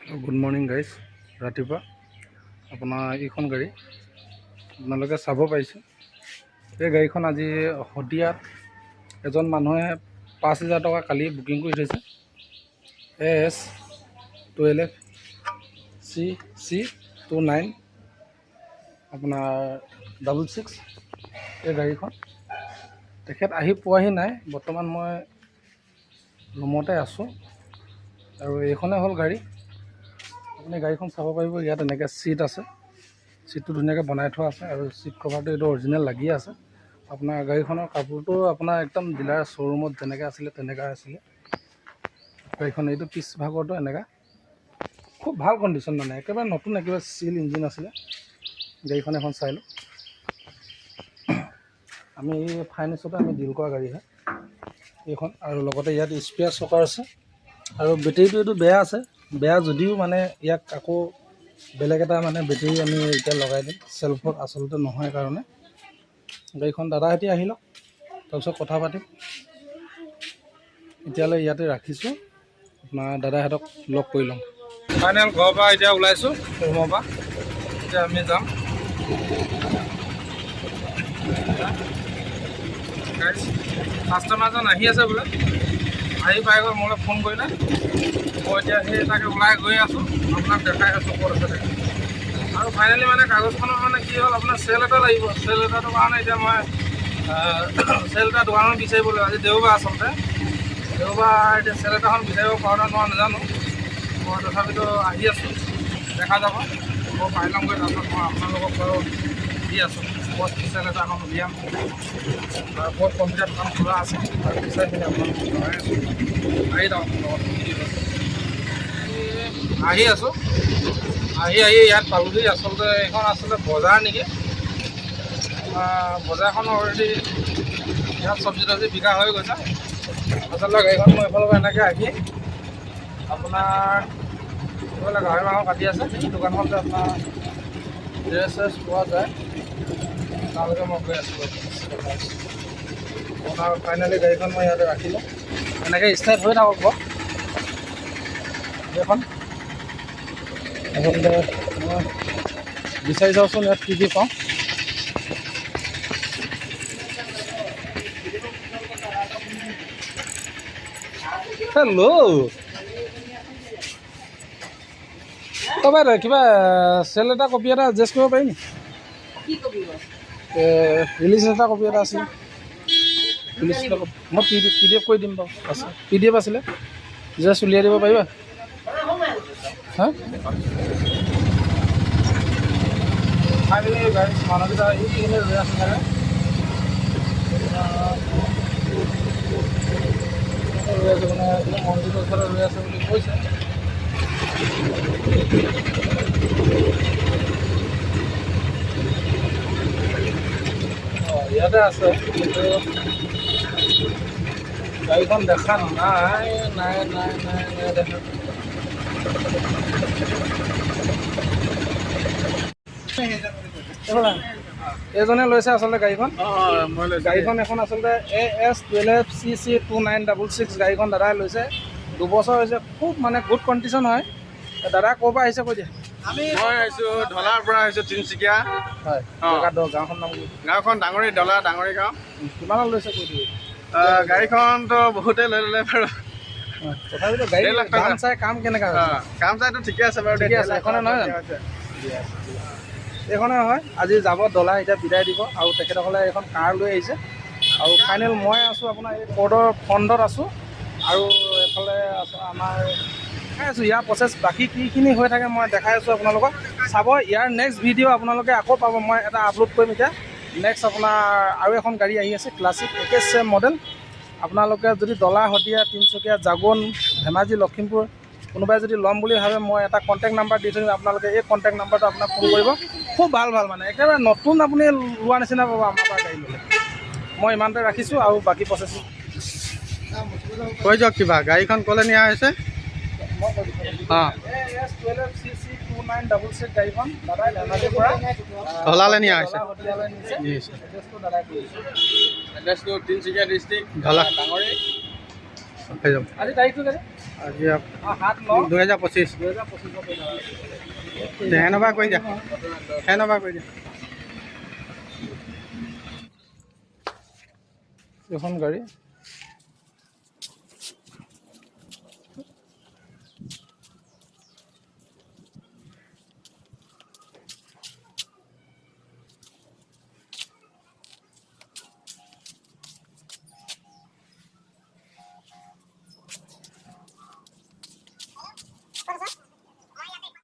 Good morning guys. ৰাতিপুৱা আপোনাৰ এইখন গাড়ী আপোনালোকে চাব পাৰিছে। এই গাড়ীখন আজি শদিয়াত এজন মানুহে 5,000 টকা কালি বুকিং কৰি থৈছে। AS12CC29 আপোনাৰ 66 এই গাড়ীখন তেখেত আহি পোৱাহি নাই। বৰ্তমান মই ৰুমতে আছোঁ আৰু এইখনে হ'ল গাড়ী। আপুনি গাড়ীখন চাব পাৰিব। ইয়াত এনেকৈ চিট আছে, চিটটো ধুনীয়াকৈ বনাই থোৱা আছে আৰু চিট কভাৰটো এইটো অৰিজিনেল লাগি আছে। আপোনাৰ গাড়ীখনৰ কাপোৰটো আপোনাৰ একদম ডিলাৰ শ্ব'ৰুমত যেনেকৈ আছিলে তেনেকৈ আছিলে। গাড়ীখন এইটো পিছ ভাগৰটো এনেকুৱা খুব ভাল কণ্ডিশ্যন, মানে একেবাৰে নতুন, একেবাৰে চিল ইঞ্জিন আছিলে। গাড়ীখন এখন চাই লওঁ। আমি এই ফাইনেন্সতে আমি ডিল কৰা গাড়ী হয় এইখন। আৰু লগতে ইয়াত স্পেয়াৰ চকাৰ আছে আৰু বেটেৰীটো এইটো বেয়া আছে। বেয়া যদিও মানে ইয়াক আকৌ বেলেগ এটা মানে বেটেৰী আমি এতিয়া লগাই দিম, চেল্ফত আচলতে নহয় কাৰণে। গাড়ীখন দাদাহঁতি আহি লওক, তাৰপিছত কথা পাতিম। এতিয়ালৈ ইয়াতে ৰাখিছোঁ, আপোনাৰ দাদাহঁতক লগ কৰি ল'ম। ফাইনেল ঘৰৰ পৰা এতিয়া ওলাইছোঁ, ৰুমৰ পৰা। এতিয়া আমি যাম। কাষ্টমাৰজন আহি আছে বোলে, আহি পাই গ'ল। মোলৈ ফোন কৰিলে। মই এতিয়া সেই তাকে ওলাই গৈ আছোঁ, আপোনাক দেখাই আছোঁ ক'ত আছে দেখি। আৰু ফাইনেলি মানে কাগজখনৰ মানে কি হ'ল, আপোনাৰ চেল এটা লাগিব। চেল এটাটোৰ কাৰণে এতিয়া মই চেল এটা দোকানত বিচাৰিব লাগিব। আজি দেওবাৰ আচলতে, দেওবাৰ এতিয়া চেল এটাখন বিচাৰিব পাৰোঁ নে নোৱাৰোঁ নাজানো। মই তথাপিতো আহি আছোঁ, দেখা যাব। মই পাই ল'মগৈ, তাৰপিছত মই আপোনালোকক বাৰু দি আছোঁ। ক'ত চেল এটা এখন উলিয়াম আৰু ক'ত কম্পিউটাৰ দোকান খোলা আছে তাৰ বিচাৰিখিনি আপোনালোকক জনাই আছোঁ। আহি যাওঁ লগত আহি আছোঁ। আহি ইয়াত পালোহি। আচলতে এইখন আচলতে বজাৰ নেকি। বজাৰখন অলৰেডি ইয়াত চব্জি তব্জি বিকা হৈ গৈছে। আচলতে গাড়ীখন মই এইফালৰ পৰা এনেকৈ আহি আপোনাৰ এইফালে গাহৰি মাংস কাটি আছে। এই দোকানখনতে আপোনাৰ ড্ৰেছ চেছ পোৱা যায়। তালৈকে মই গৈ আছোঁ। আপোনাৰ ফাইনেলি গাড়ীখন মই ইয়াতে ৰাখিলোঁ। এনেকৈ ষ্টাৰ্ট হৈ থাকক বাৰু এইখন। আচলতে মই বিচাৰি যাওঁচোন ইয়াত কি পাওঁ। হেল্ল' বাইদেউ, কিবা চেল এটা কপি এটা এডজাষ্ট কৰিব পাৰি নেকি? ৰিলিজ এটা কপি এটা আছিলে। ৰিলিজ মই PDF কৰি দিম বাৰু। আছে PDF আছিলে, জাষ্ট উলিয়াই দিব পাৰিবা? হা মানুহকেইটা এইখিনি ৰৈ আছে চাগে। ৰৈ আছে মানে মন্দিৰৰ ওচৰত ৰৈ আছে বুলি কৈছে। ইয়াতে আছে, কিন্তু গাড়ীখন দেখা নাই দেখা। এইজনে লৈছে আচলতে গাড়ীখন। গাড়ীখন এখন আচলতে AS12CC2966 গাড়ীখন দাদাই লৈছে। 2 বছৰ হৈছে, খুব মানে গুড কণ্ডিশ্যন হয়। দাদা ক'ৰ পৰা আহিছে কৈ দিয়া? মই আহিছোঁ ঢলাৰ পৰা আহিছোঁ, তিনিচুকীয়া। হয়, গাঁওখন নাম কি? গাঁওখন ডাঙৰি, ঢলা ডাঙৰি গাঁও। কিমানত লৈছে কৈ দিয়ে? গাড়ীখনতো বহুতেই লৈ ল'লে বাৰু। তথাপিতো গাড়ী দাম চাই কাম কেনেকুৱা হৈছে? কাম চাইতো ঠিকে আছে বাৰু। ঠিকে আছে, এখনে নহয় জানো? এইখনে হয়। আজি যাব ডলা, এতিয়া বিদায় দিব। আৰু তেখেতসকলে এখন কাৰ লৈ আহিছে। আৰু ফাইনেল মই আছোঁ আপোনাৰ এই কৰ্টৰ ফ্ৰণ্টত আছোঁ। আৰু এইফালে আমাৰ দেখাই আছোঁ ইয়াৰ প্ৰচেছ বাকী কিখিনি হৈ থাকে মই দেখাই আছোঁ আপোনালোকক। চাব, ইয়াৰ নেক্সট ভিডিঅ' আপোনালোকে আকৌ পাব। মই এটা আপলোড কৰিম এতিয়া। নেক্সট আপোনাৰ আৰু এখন গাড়ী আহি আছে, ক্লাছিক একে চেম মডেল। আপোনালোকে যদি ডলা, শদিয়া, তিনিচুকীয়া, জাগোন, ধেমাজি, লখিমপুৰ কোনোবাই যদি ল'ম বুলি ভাবে, মই এটা কণ্টেক্ট নাম্বাৰ দি থৈ দিম। আপোনালোকে এই কণ্টেক্ট নাম্বাৰটো আপোনাক ফোন কৰিব। খুব ভাল মানে একেবাৰে নতুন আপুনি লোৱা নিচিনা পাব আমাৰ পৰা গাড়ী ল'লে। মই ইমানতে ৰাখিছোঁ আৰু বাকী প্ৰচেছ কৈ যাওক কিবা। গাড়ীখন ক'লৈ নিয়া হৈছে? অঁ, AS12CC2966 গাড়ীখন দাদাই ধেমাজিৰ পৰা ঢলালৈ নিয়া হৈছে। এড্ৰেছটো তিনিচুকীয়া ডিষ্ট্ৰিক্ট, ঢলা ডাঙৰি। আজি তাৰিখটো কেনে? আজি 7/9/2025 2025 হেনবা কৰি দিয়া হেনবা কৰি দিয়া এখন গাড়ী